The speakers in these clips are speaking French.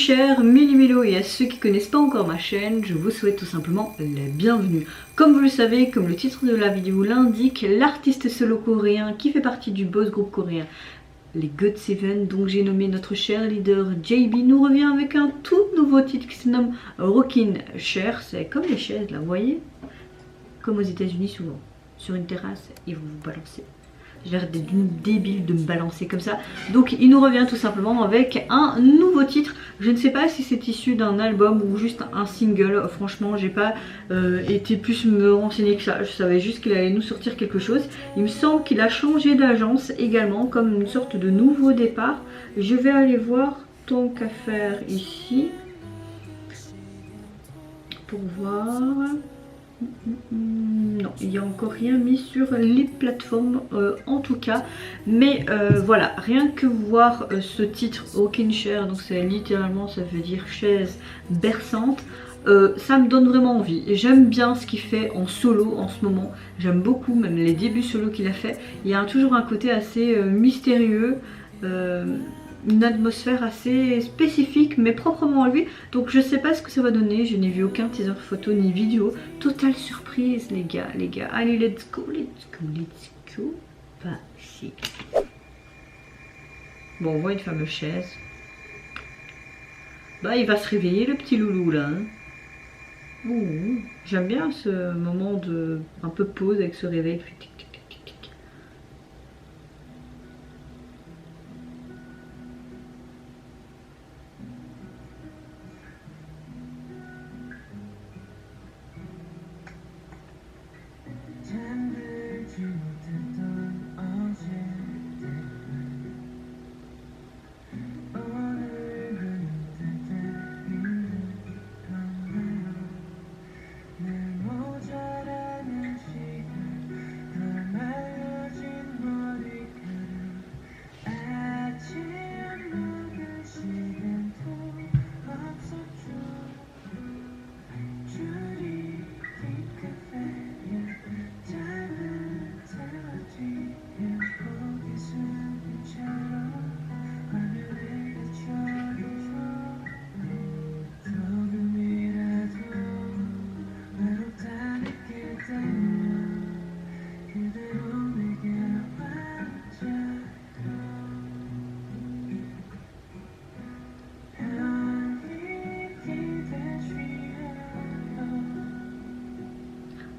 chers Méli-Mélo et à ceux qui connaissent pas encore ma chaîne, je vous souhaite tout simplement la bienvenue. Comme vous le savez, comme le titre de la vidéo l'indique, l'artiste solo coréen qui fait partie du boss groupe coréen les GOT7, donc j'ai nommé notre cher leader JB, nous revient avec un tout nouveau titre qui se nomme Rockin' Chair. C'est comme les chaises là, vous voyez, comme aux États-Unis souvent, sur une terrasse, ils vont vous balancer. J'ai l'air d'une débile de me balancer comme ça. Donc il nous revient tout simplement avec un nouveau titre. Je ne sais pas si c'est issu d'un album ou juste un single. Franchement, j'ai pas été plus me renseigner que ça. Je savais juste qu'il allait nous sortir quelque chose. Il me semble qu'il a changé d'agence également, comme une sorte de nouveau départ. Je vais aller voir tant qu'à faire ici pour voir. Non, il n'y a encore rien mis sur les plateformes en tout cas, mais voilà, rien que voir ce titre Rockin' Chair, donc c'est littéralement, ça veut dire chaise berçante, ça me donne vraiment envie. J'aime bien ce qu'il fait en solo en ce moment, j'aime beaucoup même les débuts solo qu'il a fait. Il y a toujours un côté assez mystérieux, une atmosphère assez spécifique mais proprement à lui, donc je sais pas ce que ça va donner. Je n'ai vu aucun teaser photo ni vidéo, totale surprise les gars, allez let's go. Vas-y. Bon, on voit une fameuse chaise, bah il va se réveiller le petit loulou là hein. Ouh, j'aime bien ce moment de un peu pause avec ce réveil.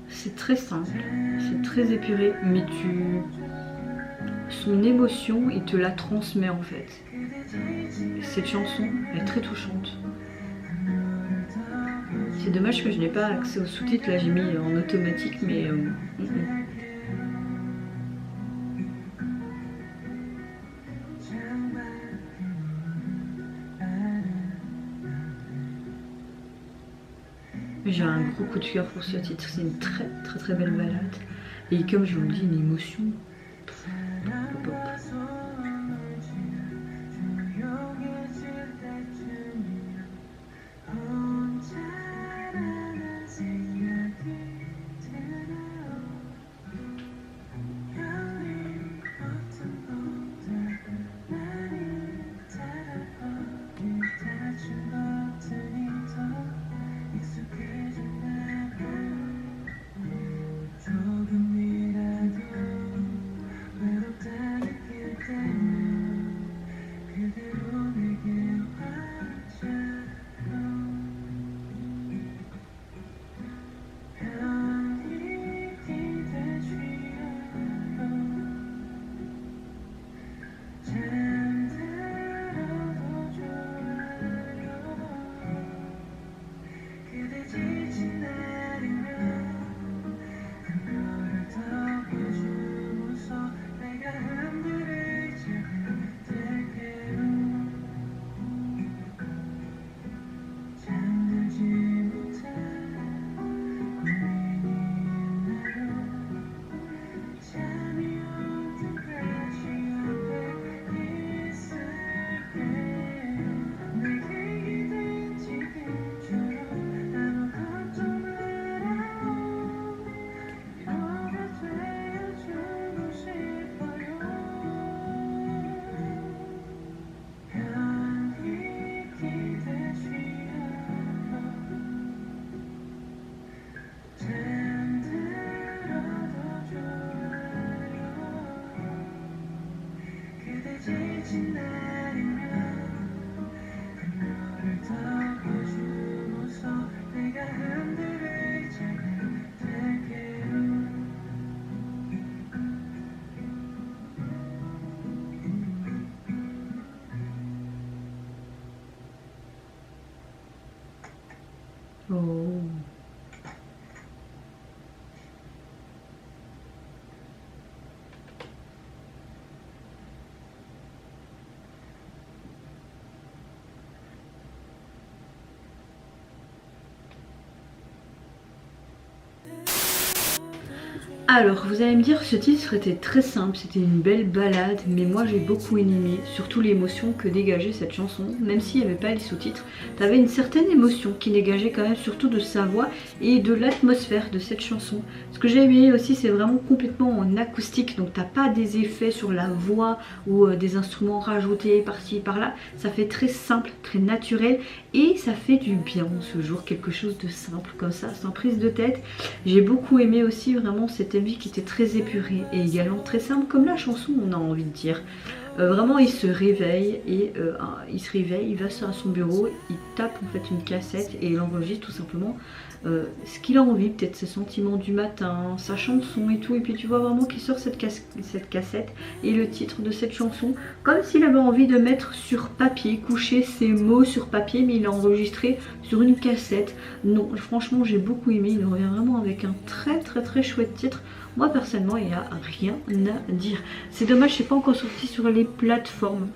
C'est très simple, c'est très épuré, mais son émotion, il te la transmet en fait. Cette chanson est très touchante. C'est dommage que je n'ai pas accès aux sous-titres, là j'ai mis en automatique, mais... J'ai un gros coup de cœur pour ce titre, c'est une très belle balade. Et comme je vous le dis, une émotion. Pop. Oh. Alors, vous allez me dire, ce titre était très simple, c'était une belle balade, mais moi j'ai beaucoup aimé, surtout l'émotion que dégageait cette chanson, même s'il n'y avait pas les sous-titres. T'avais une certaine émotion qui dégageait quand même, surtout de sa voix et de l'atmosphère de cette chanson. Ce que j'ai aimé aussi, c'est vraiment complètement en acoustique, donc t'as pas des effets sur la voix ou des instruments rajoutés par-ci, par-là. Ça fait très simple, très naturel, et ça fait du bien ce jour, quelque chose de simple comme ça, sans prise de tête. J'ai beaucoup aimé aussi vraiment cette MV qui était très épurée et également très simple, comme la chanson on a envie de dire. Vraiment il se réveille et il va à son bureau, il tape en fait une cassette et il enregistre tout simplement ce qu'il a envie, peut-être ses sentiments du matin, sa chanson et tout, et puis tu vois vraiment qu'il sort cette cassette et le titre de cette chanson, comme s'il avait envie de mettre sur papier, coucher ses mots sur papier, mais il l'a enregistré sur une cassette. Non, franchement j'ai beaucoup aimé, il revient vraiment avec un très chouette titre. Moi personnellement il n'y a rien à dire. C'est dommage, c'est pas encore sorti sur les plateformes.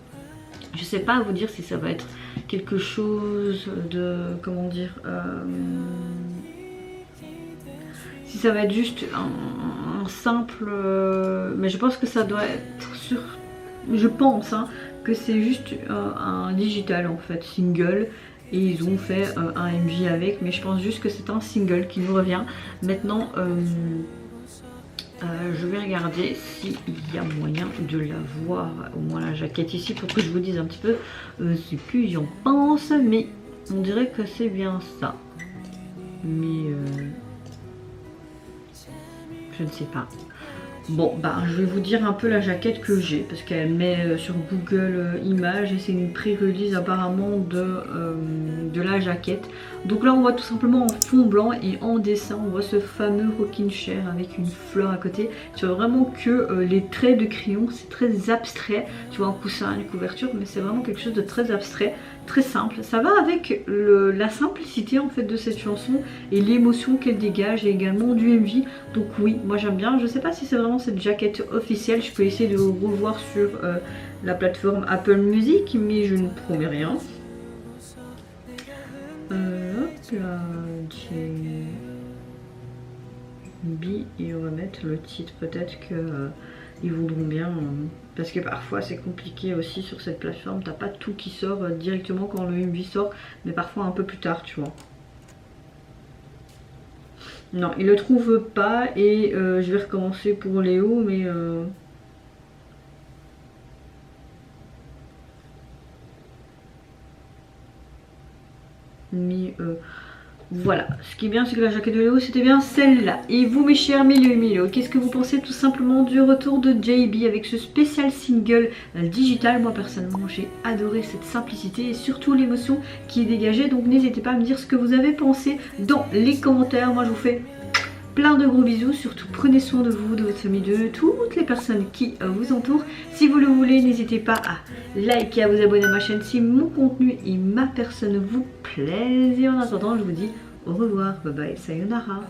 Je sais pas à vous dire si ça va être quelque chose de, comment dire, si ça va être juste un simple, mais je pense que ça doit être sur, je pense hein, que c'est juste un digital en fait, single. Et ils ont fait un MV avec, mais je pense juste que c'est un single qui nous revient. Maintenant, je vais regarder s'il y a moyen de la voir, au moins la jaquette ici, pour que je vous dise un petit peu ce que j'en pense. Mais on dirait que c'est bien ça. Mais je ne sais pas. Bon, bah je vais vous dire un peu la jaquette que j'ai, parce qu'elle met sur Google Images et c'est une pré-release apparemment de la jaquette. Donc là on voit tout simplement en fond blanc et en dessin on voit ce fameux rocking chair avec une fleur à côté. Tu vois vraiment que les traits de crayon, c'est très abstrait. Tu vois un coussin, une couverture, mais c'est vraiment quelque chose de très abstrait, très simple. Ça va avec la simplicité en fait de cette chanson et l'émotion qu'elle dégage, et également du MV. Donc oui, moi j'aime bien. Je sais pas si c'est vraiment cette jaquette officielle, je peux essayer de revoir sur la plateforme Apple Music, mais je ne promets rien. Hop là, JB, et on va mettre le titre, peut-être que ils voudront bien, parce que parfois c'est compliqué aussi sur cette plateforme, t'as pas tout qui sort directement quand le MV sort, mais parfois un peu plus tard, tu vois. Non, il le trouve pas, et je vais recommencer pour Léo, mais voilà, ce qui est bien c'est que la jaquette de Léo c'était bien celle-là. Et vous mes chers Milo, qu'est-ce que vous pensez tout simplement du retour de JB avec ce spécial single digital? Moi personnellement j'ai adoré cette simplicité et surtout l'émotion qui est dégagée. Donc n'hésitez pas à me dire ce que vous avez pensé dans les commentaires. Moi je vous fais plein de gros bisous, surtout prenez soin de vous, de votre famille, de toutes les personnes qui vous entourent. Si vous le voulez, n'hésitez pas à liker, à vous abonner à ma chaîne si mon contenu et ma personne vous plaisent. Et en attendant, je vous dis au revoir, bye bye, sayonara.